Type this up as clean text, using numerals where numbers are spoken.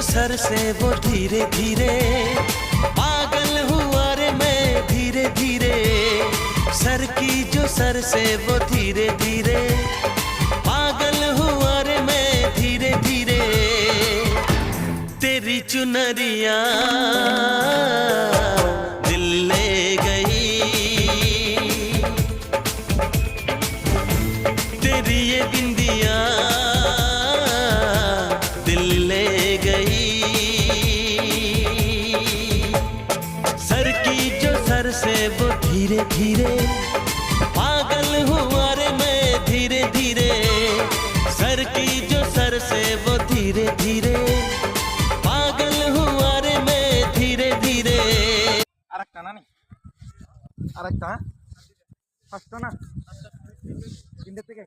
Sir से वो धीरे धीरे पागल हुआ रे मैं धीरे धीरे। सर की जो सर से वो धीरे धीरे पागल हुआ रे मैं धीरे धीरे। तेरी चुनरिया दिल ले गई, तेरी ये बिंदिया दिल ले गई। सर की जो सर से वो धीरे धीरे पागल हुआ रे मैं धीरे धीरे। सर की जो सर से वो धीरे धीरे पागल हुआ रे मैं धीरे धीरे। আরেকটা না নি আরেকটা ফার্স্ট না তিনটে থেকে